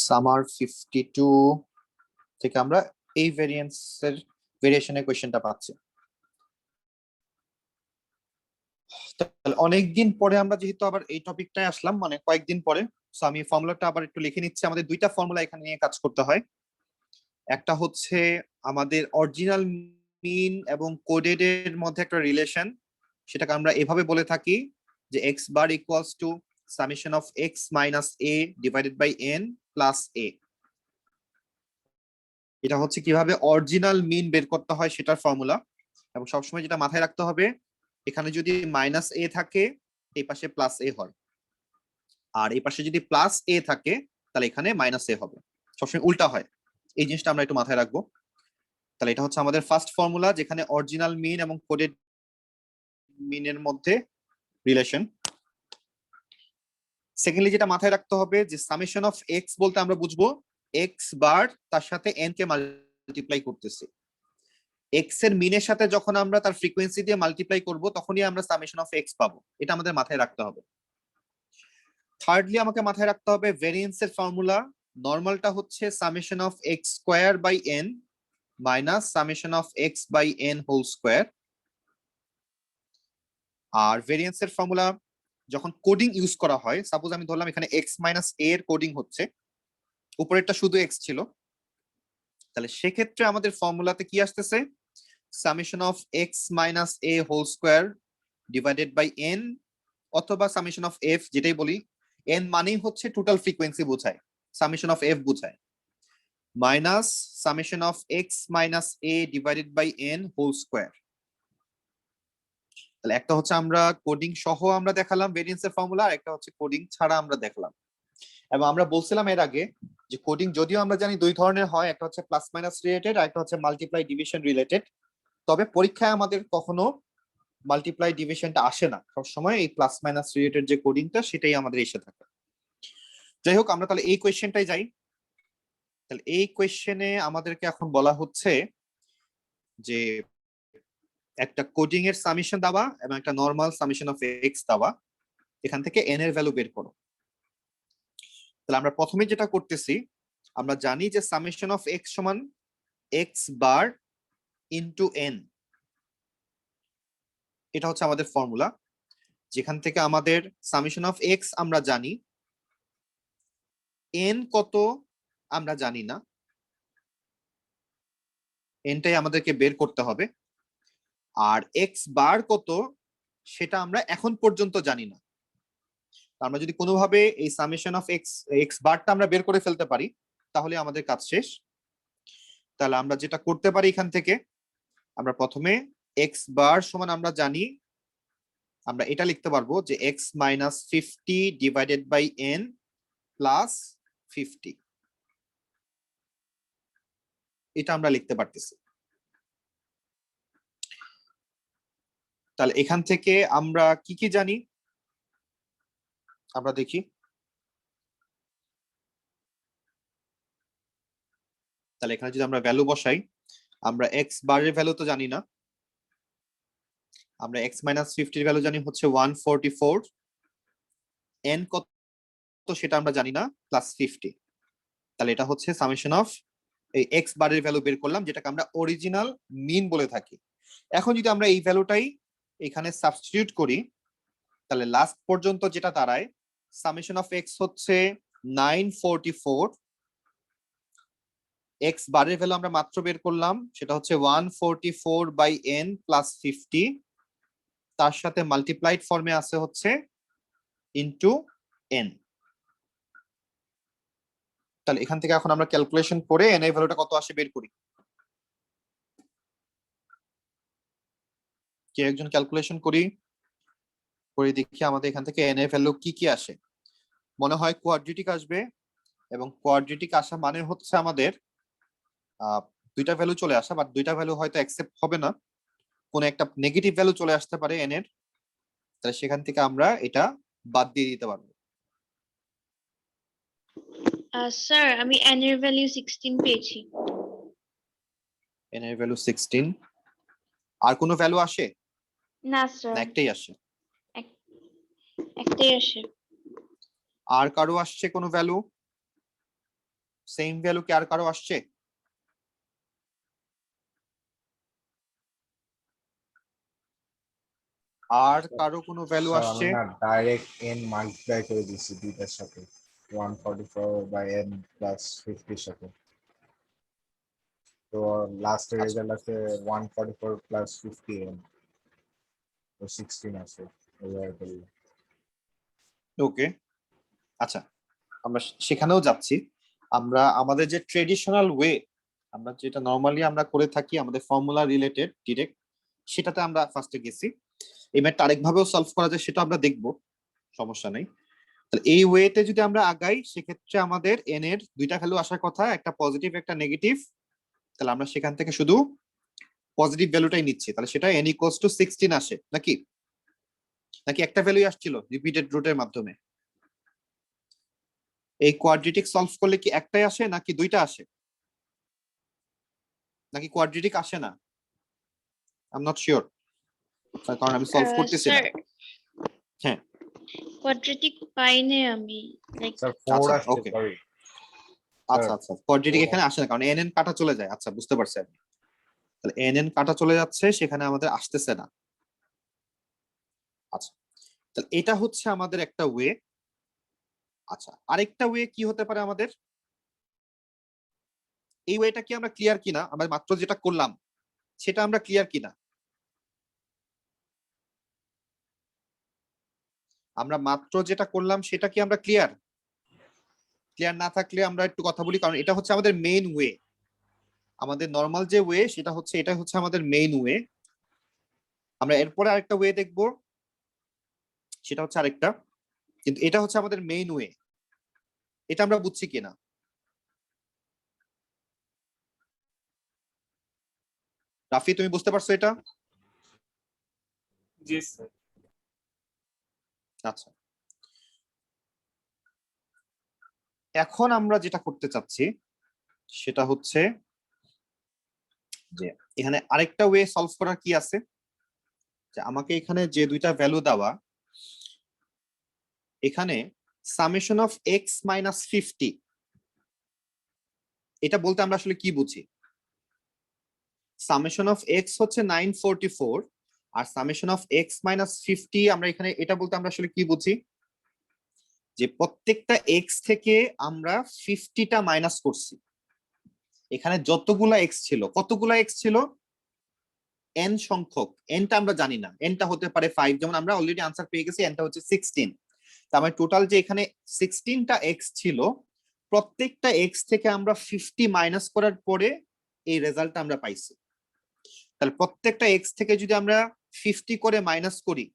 Summer 52 থেকে আমরা এই ভেরিয়েন্সের ভেরিয়েশনের কোশ্চেনটা পাচ্ছি। তাহলে অনেকদিন পরে আমরা যেহেতু আবার এই টপিকটায় আসলাম, মানে কয়েকদিন পরে, সো আমি ফর্মুলাটা আবার একটু লিখে নিচ্ছি। আমাদের দুইটা ফর্মুলা এখানে নিয়ে কাজ করতে হয়। একটা হচ্ছে আমাদের অরিজিনাল মিন এবং কোডেড এর মধ্যে একটা রিলেশন, সেটাকে আমরা এভাবে বলে থাকি যে x bar equals to summation of x minus a divided by n plus a. এটা হচ্ছে কিভাবে অরিজিনাল মিন বের করতে হয় সেটার ফর্মুলা। এবং সবসময় যেটা মাথায় রাখতে হবে, এখানে যদি মাইনাস এ থাকে এই পাশে প্লাস এ হয়, আর এই পাশে যদি প্লাস এ থাকে তাহলে এখানে মাইনাস এ হবে, সবসময় উল্টা হয়। এই জিনিসটা আমরা একটু মাথায় রাখবো। তাহলে এটা হচ্ছে আমাদের ফার্স্ট ফর্মুলা, যেখানে অরিজিনাল মিন এবং কোডেড মিনের মধ্যে রিলেশন। সেকেন্ডলি যেটা মাথায় রাখতে হবে যে সামেশন অফ এক্স বলতে আমরা বুঝবো এক্স বার তার সাথে এন কে মাল্টিপ্লাই করতেছি। এক্স এর মিনের সাথে যখন আমরা তার ফ্রিকোয়েন্সি দিয়ে মাল্টিপ্লাই করব তখনই আমরা সামেশন অফ এক্স পাবো, এটা আমাদের মাথায় রাখতে হবে। থার্ডলি আমাকে মাথায় রাখতে হবে ভেরিয়েন্সের ফর্মুলা। নর্মালটা হচ্ছে summation of x square by N minus summation of x by n whole square. আর ভেরিয়েন্সের ফর্মুলা যখন কোডিং ইউজ করা হয়, সাপোজ আমি ধরলাম এখানে এক্স মাইনাস এ এর কোডিং হচ্ছে, উপরেরটা শুধু এক্স ছিল, তাহলে সেক্ষেত্রে আমাদের ফর্মুলাতে কি আসতেছে, summation of x minus a whole square divided by n, অথবা সামেশন অফ এফ, যেটাই বলি, এন মানেই হচ্ছে টোটাল ফ্রিকোয়েন্সি বোঝায়, সামেশন অফ এফ বোঝায়, minus summation of x minus a divided by n whole square. তাহলে একটা হচ্ছে আমরা কোডিং সহ আমরা দেখালাম ভেরিয়েন্সের ফর্মুলা, আর একটা হচ্ছে কোডিং ছাড়া আমরা দেখলাম। এবং আমরা বলছিলাম এর আগে যে কোডিং যদিও আমরা জানি দুই ধরনের হয়, একটা হচ্ছে প্লাস মাইনাস রিলেটেড, আর একটা হচ্ছে মাল্টিপ্লাই ডিভিশন রিলেটেড। তবে পরীক্ষায় আমাদের কখনো মাল্টিপ্লাই ডিভিশনটা আসে না, সবসময় এই প্লাস মাইনাস রিলেটেড যে কোডিংটা সেটাই আমাদের এসে থাকে। যাই হোক, আমরা তাহলে এই কোয়েশ্চেনটাই যাই। তাহলে এই কোয়েশ্চেনে আমাদেরকে এখন বলা হচ্ছে যে একটা কোডিং এর সামেশন দেওয়া এবং একটা নরমাল সামেশন অফ এক্স দেওয়া, এখান থেকে এন এর ভ্যালু বের করো। তাহলে আমরা প্রথমে যেটা করতেছি, আমরা জানি যে সামেশন অফ এক্স সমান এক্স বার ইনটু এন, এটা হচ্ছে আমাদের ফর্মুলা, যেখান থেকে আমাদের সামেশন অফ এক্স আমরা জানি, এন কত আমরা জানি না, এনটাই আমাদেরকে বের করতে হবে। আর এক্স বার কত সেটা আমরা এখন পর্যন্ত জানি না। আমরা যদি কোনোভাবে এই সামেশন অফ এক্স এক্স বারটা আমরা বের করে ফেলতে পারি তাহলে আমাদের কাজ শেষ। তাহলে আমরা যেটা করতে পারি, এখান থেকে আমরা প্রথমে এক্স বার সমান আমরা জানি, আমরা এটা লিখতে পারবো যে x minus 50 divided by n plus 50, এটা আমরা লিখতে পারতেছি। তাহলে এখান থেকে আমরা কি কি জানি আমরা দেখি। তাহলে এখানে যদি আমরা ভ্যালু বসাই, আমরা এক্স বারের ভ্যালু তো জানি না, আমরা এক্স মাইনাস 50 ভ্যালু জানি হচ্ছে 144, এন কত সেটা আমরা জানি না, প্লাস 50। তাহলে এটা হচ্ছে সামেশন অফ এই এক্স বারের ভ্যালু বের করলাম, যেটাকে আমরা অরিজিনাল মিন বলে থাকি। এখন যদি আমরা এই ভ্যালুটাই এখানে সাবস্টিটিউট করি, তাহলে লাস্ট পর্যন্ত যেটা দাঁড়ায়, সামেশন অফ এক্স হচ্ছে 944, এক্স বারের ভ্যালু আমরা মাত্র বের করলাম, সেটা হচ্ছে 144 বাই এন প্লাস 50, তার সাথে মাল্টিপ্লাইড ফর্মে আছে হচ্ছে ইনটু এন। তাহলে এখান থেকে এখন আমরা ক্যালকুলেশন করে এন এর ভ্যালুটা কত আসে বের করি। কে একজন ক্যালকুলেশন করি, করে দেখি আমাদের এখান থেকে এন এর ভ্যালু কি কি আসে। মনে হয় কোয়াড্রেটিক আসবে, এবং কোয়াড্রেটিক আসা মানে হচ্ছে আমাদের দুইটা ভ্যালু চলে আসা, বাট দুইটা ভ্যালু হয়তো অ্যাকসেপ্ট হবে না, কোন একটা নেগেটিভ ভ্যালু চলে আসতে পারে এন এর। তাহলে সেখান থেকে আমরা এটা বাদ দিয়ে দিতে পারবো। স্যার আমি n এর ভ্যালু 16 পেয়েছি। n এর ভ্যালু 16, আর কোনো ভ্যালু আসে না না স্যার, একটাই আসে? একটাই আসে। আর কারো আসছে কোনো ভ্যালু? সেম ভ্যালু কি আর কারো আসছে? আর কারো কোনো ভ্যালু স্যার আসছে? আমি না ডাইরেক্ট n মাল্টিপ্লাই করে দিছি দুইটার সাথে 144/n+50 সাথে, তো লাস্টের আচ্ছা রেজাল্ট আছে 144+50n, তো 16 আছে এইভাবে করলে। ওকে, আচ্ছা আমরা সেখানেও যাচ্ছি। আমরা আমাদের যে ট্রেডিশনাল ওয়ে, আমরা যেটা নর্মালি আমরা করে থাকি আমাদের ফর্মুলা রিলেটেড ডিরেক্ট, সেটাতে আমরা ফার্স্টে গেছি। এই ম্যাথটা আরেকভাবেও সলভ করা যায়, সেটা আমরা দেখবো, সমস্যা নেই। তাহলে এই ওয়েতে যদি আমরা আগাই, সেক্ষেত্রে আমাদের এন এর দুইটা ভ্যালু আসার কথা, একটা পজিটিভ একটা নেগেটিভ। তাহলে আমরা সেখান থেকে শুধু পজিটিভ ভ্যালুটাই নিচ্ছি, তাহলে সেটা n ইকুয়ালস টু 16 আসে নাকি? নাকি একটা ভ্যালুই আসছিল রিপিটেড রুটের মাধ্যমে? এই কোয়াড্রেটিক সলভ করলে কি একটাই আসে নাকি দুইটা আসে, নাকি কোয়াড্রেটিক আসে না? আই এম নট শিওর, কারণ আমি সলভ করতেছি না। স্যার হ্যাঁ কোয়াড্রেটিক পাইনি আমি, লাইক স্যার 4 আচ্ছা আসছে, ওকে, সরি আচ্ছা স্যার। আচ্ছা কোয়াড্রেটিক এখানে আসে না কারণ এন কাটা চলে যায়। আচ্ছা বুঝতে পারছি আমি। তাহলে এন কাটা চলে যাচ্ছে, সেখানে আমাদের আসতেছে না। আচ্ছা, তাহলে এটা হচ্ছে আমাদের একটা ওয়ে। আচ্ছা, আরেকটা ওয়ে কি হতে পারে আমাদের? এই ওয়েটা কি আমরা ক্লিয়ার কিনা? আমরা মাত্র যেটা করলাম সেটা আমরা ক্লিয়ার কিনা? আমরা মাত্র যেটা করলাম সেটা কি আমরা ক্লিয়ার? ক্লিয়ার না থাকলে আমরা একটু কথা বলি, কারণ এটা হচ্ছে আমাদের মেইন ওয়ে। আমাদের নর্মাল যে ওয়ে সেটা হচ্ছে, এটা হচ্ছে আমাদের মেইন ওয়ে। আমরা এরপরে আরেকটা ওয়ে দেখবো, সেটা হচ্ছে আরেকটা, কিন্তু এটা হচ্ছে আমাদের মেইন ওয়ে। এটা আমরা বুঝছি কিনা? রাফি তুমি বুঝতে পারছো এটা? জি স্যার। আচ্ছা, এখন আমরা যেটা করতে চাচ্ছি সেটা হচ্ছে যে এখানে আরেকটা ওয়ে সলভ করার কি আছে, যে আমাকে এখানে যে দুইটা ভ্যালু দেওয়া, এখানে সামেশন অফ এক্স মাইনাস 50, এটা বলতে আমরা আসলে কি বুঝি? সামেশন অফ এক্স হচ্ছে 944, আর সামেশন অফ এক্স মাইনাস 50 আমরা এখানে এটা বলতে আমরা আসলে কি বুঝি? যে প্রত্যেকটা এক্স থেকে আমরা 50টা মাইনাস করছি। এখানে যতগুলা এক্স ছিল, কতগুলা এক্স ছিল? এন সংখ্যক, এনটা আমরা জানি না, এনটা হতে পারে 5, যেমন আমরা অলরেডি আনসার পেয়ে গেছি, এনটা হচ্ছে 16। তার মানে টোটাল যে এখানে 16টা এক্স ছিল, প্রত্যেকটা এক্স থেকে আমরা 50 মাইনাস করার পরে এই রেজাল্টটা আমরা পাইছি। তাহলে প্রত্যেকটা এক্স থেকে যদি আমরা 50 করে মাইনাস করি,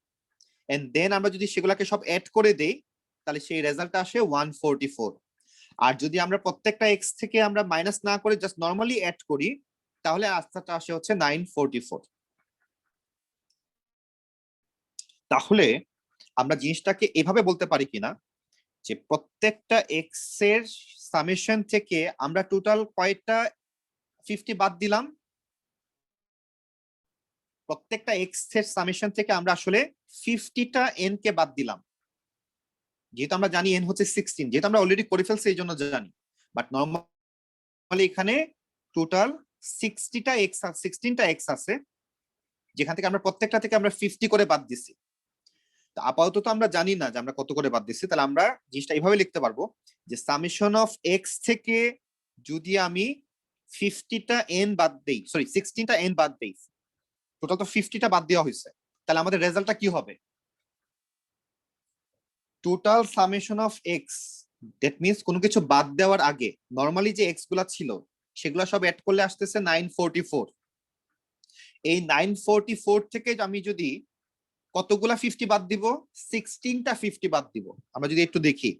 এন্ড দেন আমরা যদি সেগুলাকে সব অ্যাড করে দেই, তাহলে সেই রেজাল্টটা আসে 144। আর যদি আমরা প্রত্যেকটা এক্স থেকে আমরা মাইনাস না করে জাস্ট নর্মালি অ্যাড করি, তাহলে আনসারটা আসে হচ্ছে 944। তাহলে আমরা জিনিসটাকে এভাবে বলতে পারি কিনা, যে প্রত্যেকটা এক্স এর সামেশন থেকে আমরা টোটাল কয়টা 50 বাদ দিলাম? প্রত্যেকটা এক্স এর সামেশন থেকে আমরা আসলে 50টা এন কে বাদ দিলাম। যেহেতু আমরা জানি এন হচ্ছে 16, যেহেতু আমরা অলরেডি করে ফেলছি এই জন্য জানি, বাট নর্মালি এখানে টোটাল 16টা এক্স আছে, যেখান থেকে আমরা প্রত্যেকটা থেকে আমরা 50 করে বাদ দিছি। আপাতত আমরা জানি না যে আমরা কত করে বাদ দিচ্ছি, তাহলে আমরা জিনিসটা এইভাবে লিখতে পারবো যে সামেশন অফ এক্স থেকে যদি আমি 50টা এন বাদ দেই, সরি 16টা এন বাদ দেই, টোটাল তো 50টা বাদ দেওয়া হয়েছে, তাহলে আমাদের রেজাল্টটা কি হবে? Total summation of x, that means কোনো কিছু বাদ দেওয়ার আগে নর্মালি যে এক্স গুলা ছিল সেগুলা সব অ্যাড করলে আসতেছে 944। এই 944 থেকে আমি যদি কতগুলা 50 বাদ দিব? 16টা 50 বাদ দিব। আমরা যদি একটু দেখি,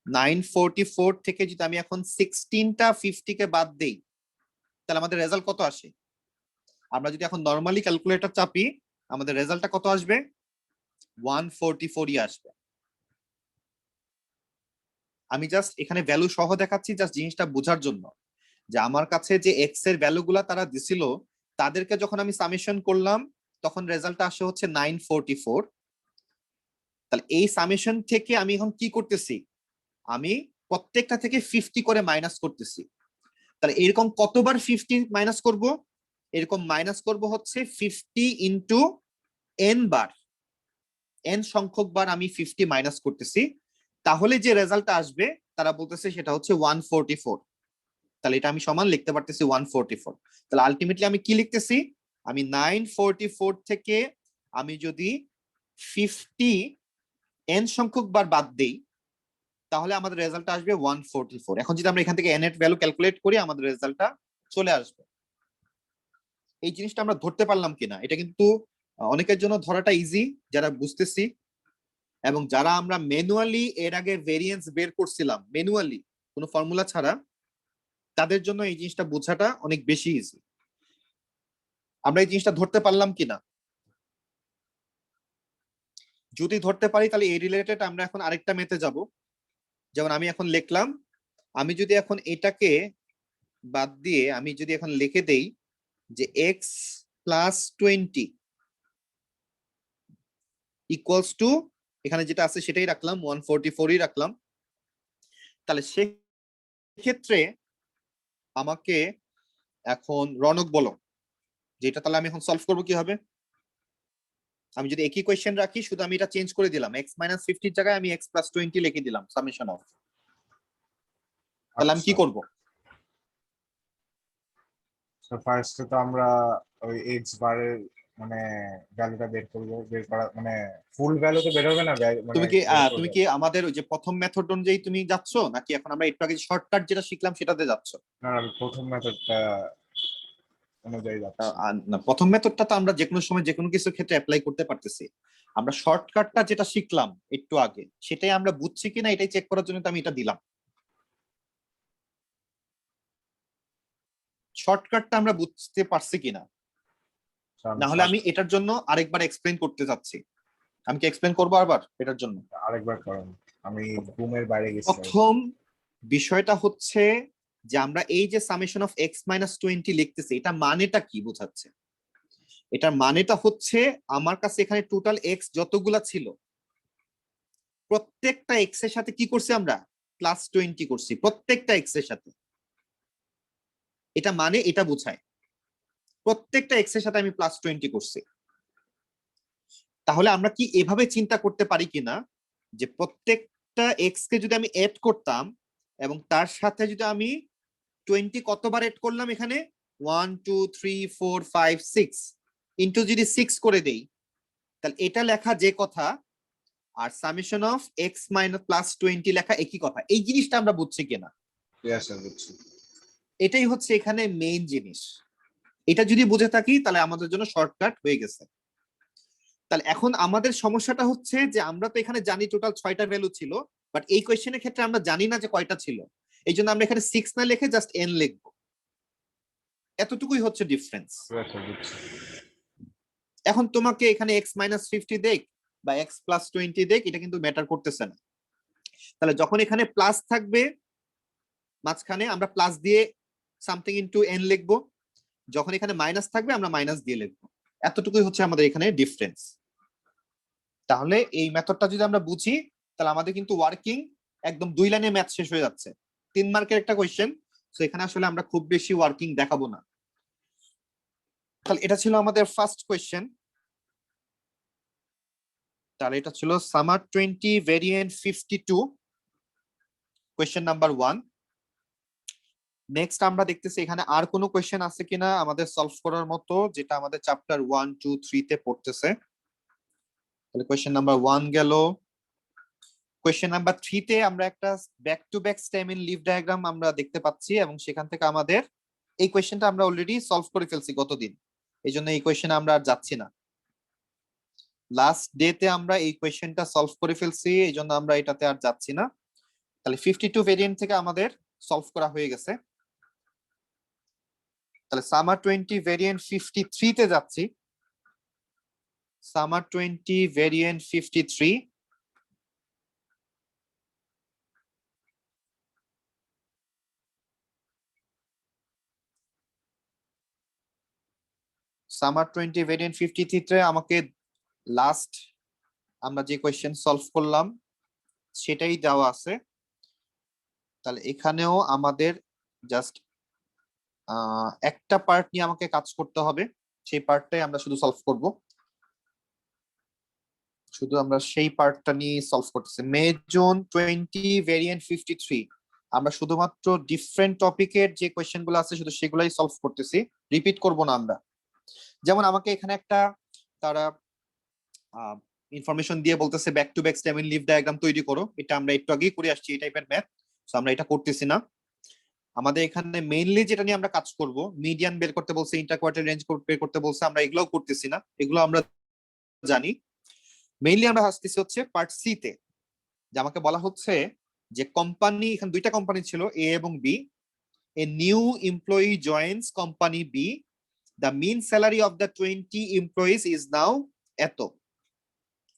944 থেকে যদি আমি এখন 16টা 50 কে বাদ দেই, তাহলে আমাদের রেজাল্ট কত আসে? আমরা যদি এখন নর্মালি ক্যালকুলেটর চাপি, আমাদের রেজাল্টটা কত আসবে? 144ই আসবে। আমি জাস্ট এখানে ভ্যালু সহ দেখাচ্ছি জাস্ট জিনিসটা বোঝার জন্য, যে আমার কাছে যে এক্স এর ভ্যালু গুলা তারা দিছিল, তাদেরকে যখন আমি সামেশন করলাম তখন রেজাল্টটা আসে হচ্ছে 944। তাহলে এই সামেশন থেকে আমি এখন কি করতেছি? আমি প্রত্যেকটা থেকে 50 করে মাইনাস করতেছি। তাহলে এরকম কতবার 50 মাইনাস করব? এরকম মাইনাস করব হচ্ছে 50 ইন্টু n বার, n সংখ্যক বার আমি 50 মাইনাস করতেছি। তাহলে যে রেজাল্টটা আসবে তারা বলতেছে সেটা হচ্ছে 144। তাহলে এটা আমি সমান লিখতে পারতেছি 144। তাহলে আলটিমেটলি আমি কি লিখতেছি? আমি 944 থেকে আমি যদি 50 n সংখ্যক বার বাদ দেই তাহলে আমাদের রেজাল্টটা আসবে 144। এখন যদি আমরা এখান থেকে n এর ভ্যালু ক্যালকুলেট করি আমাদের রেজাল্টটা চলে আসবে। এই জিনিসটা আমরা ধরতে পারলাম কিনা, এটা কিন্তু অনেকের জন্য ধরাটা ইজি যারা বুঝতেছি, এবং যারা আমরা ম্যানুয়ালি এর আগে ভেরিয়েন্স বের করছিলাম ম্যানুয়ালি কোনো ফর্মুলা ছাড়া, তাদের জন্য এই জিনিসটা বোঝাটা অনেক বেশি ইজি। আমরা এই জিনিসটা ধরতে পারলাম কিনা, যদি ধরতে পারি তাহলে এই রিলেটেড আমরা এখন আরেকটা মেথে যাব। যেমন আমি এখন লিখলাম, আমি যদি এখন এটাকে বাদ দিয়ে আমি যদি এখন লিখে দেই যে x প্লাস 20 ইকুয়ালস টু, এখানে যেটা আছে সেটাই রাখলাম 144ই রাখলাম, তাহলে সেক্ষেত্রে আমাকে এখন রনক বলো যেটা তাহলে আমি এখন সলভ করবো কি হবে। আমি যদি একই কোয়েশ্চেন রাখি, শুধু আমি এটা চেঞ্জ করে দিলাম, x মাইনাস 50 জায়গায় আমি x প্লাস 20 লিখে দিলাম সামেশন অফ, তাহলে আমি কি করব? তো ফার্স্টে তো আমরা ওই x বারের মানে ভ্যালুটা বের করব, বের করা মানে ফুল ভ্যালু তো বের হবে না, মানে তুমি কি বের তুমি করবো। কি আমাদের ওই যে প্রথম মেথড অনুযায়ী তুমি যাচ্ছ, নাকি এখন আমরা একটু আগে শর্টকাট যেটা শিখলাম সেটাতে যাচ্ছ? না আমি প্রথম মেথডটা অনুযায়ী যাচ্ছি। না, প্রথম মেথডটা তো আমরা যেকোনো সময় যেকোনো কিছুর ক্ষেত্রে অ্যাপ্লাই করতে পারতেছি। আমরা শর্টকাটটা যেটা শিখলাম একটু আগে সেটাই আমরা বুঝছি কিনা এটাই চেক করার জন্য তো আমি এটা দিলাম। শর্টকাটটা আমরা বুঝতে পারছি কিনা, So, আমি না হলে আমি এটার জন্য আরেকবার এক্সপ্লেন করতে চাচ্ছি। আমি কি এক্সপ্লেন করবো আবার এটার জন্য? আরেকবার করেন, আমি রুমের বাইরে গেছি। প্রথম বিষয়টা হচ্ছে যে আমরা এই যে সামেশন অফ x মাইনাস 20 লিখতেছি, এটা মানেটা কি বোঝাচ্ছে? এটার মানেটা হচ্ছে আমার কাছে এখানে টোটাল x যতগুলা ছিল প্রত্যেকটা x এর সাথে কি করছি আমরা? প্লাস 20 করছি প্রত্যেকটা x এর সাথে। এটা মানে এটা বোঝায় প্রত্যেকটা x এর সাথে আমি প্লাস 20 করছি। তাহলে আমরা কি এভাবে চিন্তা করতে পারি কিনা যে প্রত্যেকটা x কে যদি আমি এড করতাম এবং তার সাথে যদি আমি 20 কতবার এড করলাম, এখানে 1 2 3 4 5 6 ইন্টু যদি 6 করে দেই, তাহলে এটা লেখা যে কথা আর summation of x minus plus 20 লেখা একই কথা। এই জিনিসটা আমরা বুঝছি কিনা, বুঝছি। এটাই হচ্ছে এখানে মেইন জিনিস। এটা যদি বুঝে থাকি তাহলে আমাদের জন্য শর্টকাট হয়ে গেছে। তাহলে এখন আমাদের সমস্যাটা হচ্ছে যে আমরা তো এখানে জানি টোটাল 6টা ভ্যালু ছিল, বাট এই কোয়েশ্চেনের ক্ষেত্রে আমরা জানি না যে কয়টা ছিল। এই জন্য আমরা এখানে 6 না লিখে জাস্ট n লিখবো, এতটুকুই হচ্ছে ডিফারেন্স। বুঝছি। এখন তোমাকে এখানে x মাইনাস 50 দেখ বা x প্লাস 20 দেখ, এটা কিন্তু ম্যাটার করতেছে না। তাহলে যখন এখানে প্লাস থাকবে মাঝখানে আমরা প্লাস দিয়ে সামথিং ইনটু n লিখবো, যখন এখানে মাইনাস থাকবে আমরা মাইনাস দিয়ে লিখবো, এতটুকুই হচ্ছে আমাদের এখানে ডিফারেন্স। তাহলে এই মেথডটা যদি আমরা বুঝি তাহলে আমাদের কিন্তু ওয়ার্কিং একদম 2 লাইনে ম্যাথ শেষ হয়ে যাচ্ছে। 3 মার্কের একটা কোয়েশ্চেন, সো এখানে আসলে আমরা খুব বেশি ওয়ার্কিং দেখাবো না। তাহলে এটা ছিল আমাদের ফার্স্ট কোয়েশ্চেন। তাহলে এটা ছিল summer 20 variant 52 question number 1। Next আমরা দেখতেছি এখানে আর কোনো কোয়েশ্চেন আছে কিনা আমাদের সলভ করার মতো, যেটা আমাদের চ্যাপ্টার 1 2 3 তে পড়তেছে। তাহলে কোয়েশ্চেন নাম্বার 1 গেল। কোয়েশ্চেন নাম্বার 3 তে আমরা একটা back to back stem in leaf diagram আমরা দেখতে পাচ্ছি, এবং সেখান থেকে আমাদের এই কোয়েশ্চেনটা আমরা অলরেডি সলভ করে ফেলছি গতদিন, এই জন্য এই কোয়েশ্চেনে আমরা আর যাচ্ছি না। লাস্ট ডে তে আমরা এই কোয়েশ্চেনটা সলভ করে ফেলছি, এই জন্য আমরা এটাতে আর যাচ্ছি না। তাহলে 52 ভেরিয়েন্ট থেকে আমাদের সলভ করা হয়ে গেছে। তাহলে সামার 20 ভেরিয়েন্ট 53 তে যাচ্ছি। Summer 20 variant 53। সামার 20 ভেরিয়েন্ট 53 তে আমাকে লাস্ট আমরা যে কোয়েশ্চেন সলভ করলাম সেটাই দেওয়া আছে। তাহলে এখানেও আমাদের জাস্ট একটা পার্ট নিয়ে আমাকে কাজ করতে হবে, সেই পার্টটাই আমরা শুধু সলভ করব। শুধু আমরা সেই পার্টটা নিয়ে সলভ করতেছি। মে জুন 20 ভেরিয়েন্ট 53, আমরা শুধুমাত্র ডিফারেন্ট টপিকের যে কোয়েশ্চেন গুলো আছে শুধু সেগুলাই সলভ করতেছি, রিপিট করব না আমরা। যেমন আমাকে এখানে একটা তারা ইনফরমেশন দিয়ে বলতেছে back to back stem leaf diagram তৈরি করো, এটা আমরা একটু আগেই করে আসছি এই টাইপের ম্যাথ, সো আমরা এটা করতেছি না। আমাদের এখানে মেইনলি যেটা নিয়ে আমরা কাজ করব, মিডিয়ান বের করতে বলছে, ইন্টারকোয়ার্টার রেঞ্জ বের করতে বলছে, আমরা এগুলোও করতেছি না, এগুলো আমরা জানি। মেইনলি আমরা আসতেছি হচ্ছে পার্ট সি তে, যে আমাকে বলা হচ্ছে যে কোম্পানি, এখানে দুইটা কোম্পানি ছিল এ এবং B, a new employee joins company B, the mean salary of the 20 employees is now এত।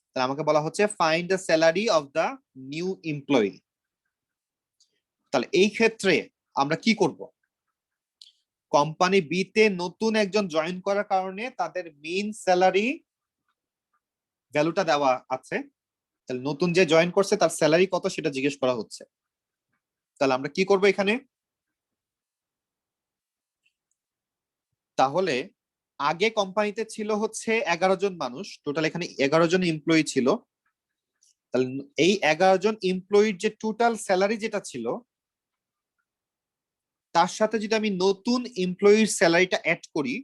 তাহলে আমাকে বলা হচ্ছে find the salary of the new employee. তাহলে এই ক্ষেত্রে আমরা কি করব, কোম্পানি বি তে নতুন একজন জয়েন করার কারণে তাদের মিন স্যালারি ভ্যালুটা দেওয়া আছে, তাহলে নতুন যে জয়েন করছে তার স্যালারি কত সেটা জিজ্ঞেস করা হচ্ছে। তাহলে আমরা কি করব এখানে, তাহলে আগে কোম্পানিতে ছিল হচ্ছে 11 জন মানুষ, টোটাল এখানে 11 জন এমপ্লয়ি ছিল। তাহলে এই 11 জন এমপ্লয়ির যে টোটাল স্যালারি যেটা ছিল তার সাথে যদি আমি নতুন এমপ্লয়ির স্যালারিটা অ্যাড করি,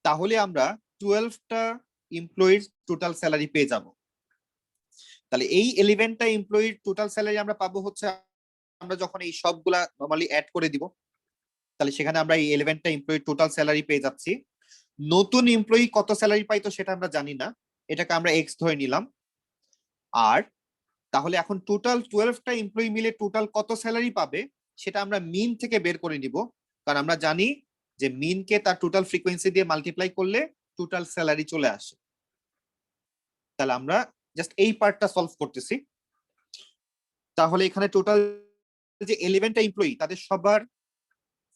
তাহলে আমরা 12টা এমপ্লয়ির টোটাল স্যালারি পেয়ে যাব। তাহলে এই 11টা এমপ্লয়ির টোটাল স্যালারি আমরা পাবো হচ্ছে, আমরা যখন এই সবগুলা নরমালি অ্যাড করে দিব, তাহলে সেখানে আমরা এই 11টা এমপ্লয়ির টোটাল স্যালারি পেয়ে যাচ্ছি। নতুন এমপ্লয়ি কত স্যালারি পাইতো সেটা আমরা জানি না, এটাকে আমরা এক্স ধরে নিলাম। আর তাহলে এখন টোটাল 12টা এমপ্লয়ি মিলে টোটাল কত স্যালারি পাবে সেটা আমরা মিন থেকে বের করে নিব, কারণ আমরা জানি যে মিনকে তার টোটাল ফ্রিকোয়েন্সি দিয়ে মাল্টিপ্লাই করলে টোটাল স্যালারি চলে আসে। তাহলে আমরা জাস্ট এই পার্টটা সলভ করতেছি। তাহলে এখানে টোটাল যে 11টা এমপ্লয়ি তাদের সবার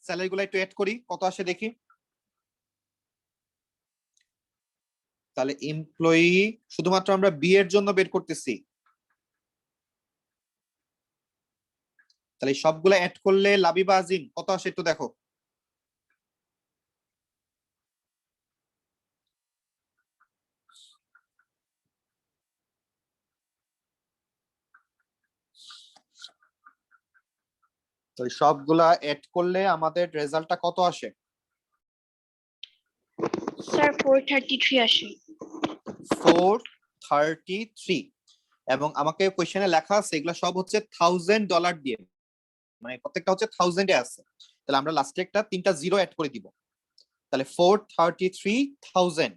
স্যালারি গুলো একটু অ্যাড করি, কত আসে দেখি। তাহলে এমপ্লয়ি শুধুমাত্র আমরা বি এর জন্য বের করতেছি, তাহলে সবগুলো অ্যাড করলে লাবিবা আজিম কত আসে একটু দেখো। তো সবগুলা অ্যাড করলে আমাদের রেজাল্টটা কত আসে? স্যার 433 আসে। 433, এবং আমাকে কোশ্চেনে লেখা আছে এগুলা সব হচ্ছে $1000 দিয়ে, মানে প্রত্যেকটা হচ্ছে 1000 এ আছে। তাহলে আমরা লাস্টে একটা 3টা জিরো অ্যাড করে দিব, তাহলে 433,000।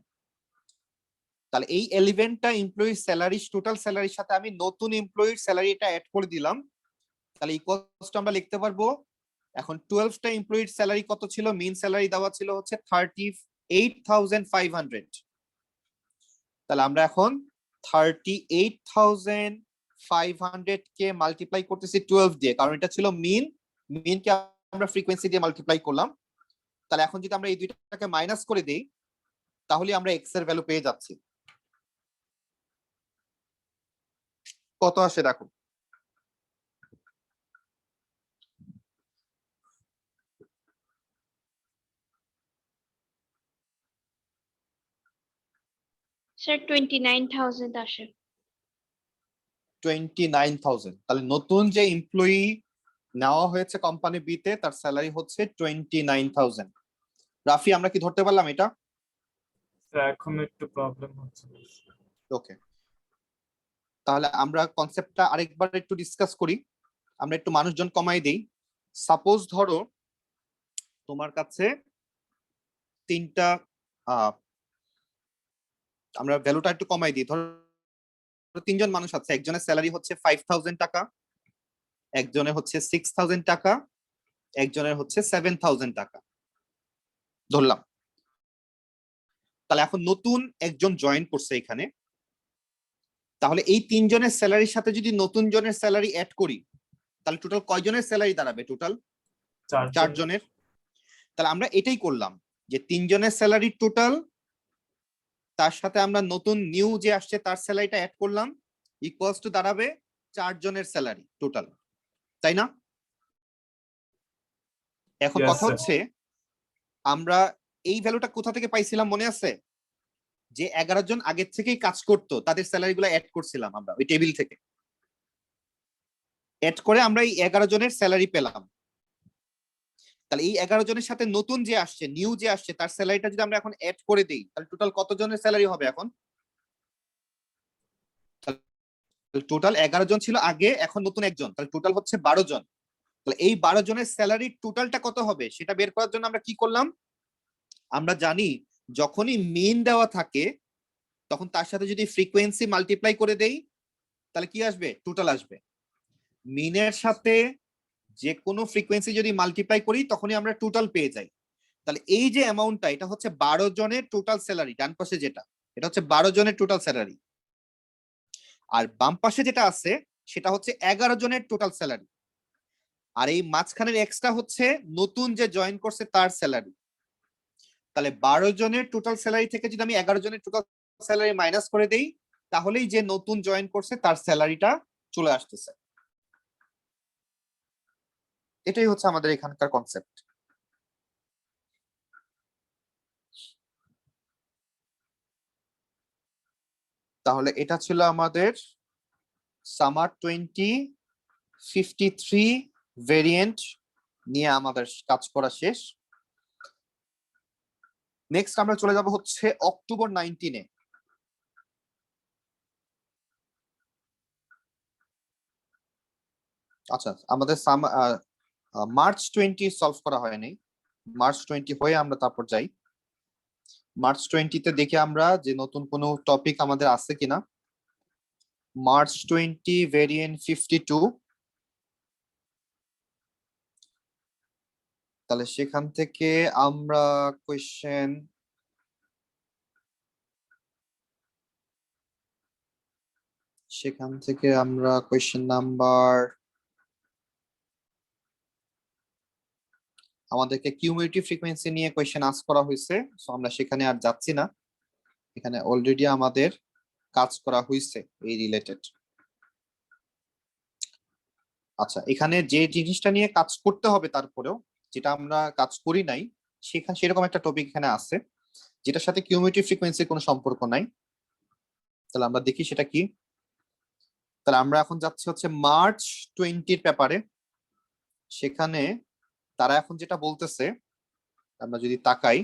তাহলে এই 11টা এমপ্লয়ির স্যালারি টোটাল স্যালারির সাথে আমি নতুন এমপ্লয়ির স্যালারিটা অ্যাড করে দিলাম, তাহলে ইকুয়ালস আমরা লিখতে পারবো। এখন 12টা এমপ্লয়ির স্যালারি কত ছিল, মেইন স্যালারি দেওয়া ছিল হচ্ছে 38,500। তাহলে আমরা এখন 38,500 কে মাল্টিপ্লাই করতেছি 12 দিয়ে, কারণ এটা ছিল মিন, মিনকে আমরা ফ্রিকোয়েন্সি দিয়ে মাল্টিপ্লাই করলাম। তাহলে এখন যদি আমরা এই দুইটাকে মাইনাস করে দেই তাহলে আমরা এক্স এর ভ্যালু পেয়ে যাচ্ছি। কত আসে দেখো। স্যার 29,000 আসে। 29,000। তাহলে নতুন যে এমপ্লয়ি নেওয়া হয়েছে কোম্পানি বি তে তার স্যালারি হচ্ছে 29,000। রাফি আমরা কি ধরতে পারলাম এটা? এখন একটু প্রবলেম হচ্ছে। ওকে, তাহলে আমরা কনসেপ্টটা আরেকবার একটু ডিসকাস করি, আমরা একটু মানুষজন কমাই দেই। সাপোজ ধরো তোমার কাছে তিনটা, আমরা ভ্যালুটা একটু কমাই দিই, ধরো 3জন মানুষ আছে, একজনের স্যালারি হচ্ছে 5,000 টাকা, একজনের হচ্ছে 6,000 টাকা, একজনের হচ্ছে 7,000 টাকা ধরলাম। তাহলে এখন নতুন একজন জয়েন করছে এখানে, তাহলে এই 3জনের স্যালারির সাথে যদি নতুন জনের স্যালারি অ্যাড করি তাহলে টোটাল কয়জনের স্যালারি দাঁড়াবে? টোটাল 4 জনের। তাহলে আমরা এটাই করলাম যে 3জনের স্যালারি টোটাল, তার সাথে আমরা নতুন নিউ যে আসছে তার স্যালারিটা অ্যাড করলাম, ইকুয়ালস টু দাঁড়াবে 4 জনের স্যালারি টোটাল, তাই তাই না? এখন Yes, কথা sir. হচ্ছে আমরা এই ভ্যালুটা কোথা থেকে পাইছিলাম মনে আছে? যে 11 জন আগের থেকেই কাজ করতো তাদের স্যালারি গুলো অ্যাড করছিলাম আমরা ওই টেবিল থেকে। অ্যাড করে আমরা এই 11 জনের স্যালারি পেলাম। তাহলে এই 11 জনের সাথে নতুন যে আসছে, নিউ যে আসছে, তার স্যালারিটা যদি আমরা এখন অ্যাড করে দিই, তাহলে টোটাল কত জনের স্যালারি হবে এখন? টোটাল 11 জন ছিল আগে, এখন নতুন একজন, তাহলে টোটাল হচ্ছে 12 জন। তাহলে এই 12 জনের স্যালারি টোটালটা কত হবে সেটা বের করার জন্য আমরা কি করলাম? আমরা জানি যখনই মিন দেওয়া থাকে তখন তার সাথে যদি ফ্রিকোয়েন্সি মাল্টিপ্লাই করে দেই তাহলে কি আসবে? টোটাল আসবে। মিনের সাথে যে কোনো ফ্রিকোয়েন্সি যদি মাল্টিপ্লাই করি তখনই আমরা টোটাল পেয়ে যাই। তাহলে এই যে অ্যামাউন্টটা, এটা হচ্ছে 12 জনের টোটাল স্যালারি। ডান পাশে যেটা, এটা হচ্ছে 12 জনের টোটাল স্যালারি। আর বাম পাশে যেটা আছে সেটা হচ্ছে 11 জনের টোটাল স্যালারি। আর এই মাঝখানের এক্সট্রা হচ্ছে নতুন যে জয়েন করছে তার স্যালারি। তাহলে 12 জনের টোটাল স্যালারি থেকে যদি আমি 11 জনের টোটাল স্যালারি মাইনাস করে দেই তাহলেই যে নতুন জয়েন করছে তার স্যালারিটা চলে আসতেছে। এটাই হচ্ছে আমাদের এখানকার কনসেপ্ট। তাহলে এটা ছিল আমাদের সামার 2053 ভেরিয়েন্ট নিয়ে আমাদের কাজ করা শেষ। নেক্সট আমরা চলে যাব হচ্ছে অক্টোবর 19-এ। আচ্ছা, আমাদের মার্চ 20 সলভ করা হয়নি। মার্চ 20 হয়ে আমরা তারপর যাই। মার্চ 20-তে দেখি আমরা যে নতুন কোনো টপিক আমাদের আছে কিনা। March 20 variant 52। তাহলে সেখান থেকে আমরা কোয়েশ্চেন নাম্বার, আমাদেরকে কিউমুলেটিভ ফ্রিকোয়েন্সি নিয়ে কোয়েশ্চেন আস্ক করা হয়েছে, সো আমরা সেখানে আর যাচ্ছি না। এখানে অলরেডি আমাদের কাজ করা হয়েছে এই রিলেটেড। আচ্ছা, এখানে যে জিনিসটা নিয়ে কাজ করতে হবে তারপরেও, যেটা আমরা কাজ করি নাই, সেরকম একটা টপিক এখানে আছে যেটার সাথে কিউমুলেটিভ ফ্রিকোয়েন্সির কোনো সম্পর্ক নাই। তাহলে আমরা দেখি সেটা কি। তাহলে আমরা এখন যাচ্ছি হচ্ছে মার্চ 20-র পেপারে। সেখানে তারা এখন যেটা বলতেছে, আমরা যদি তাকাই,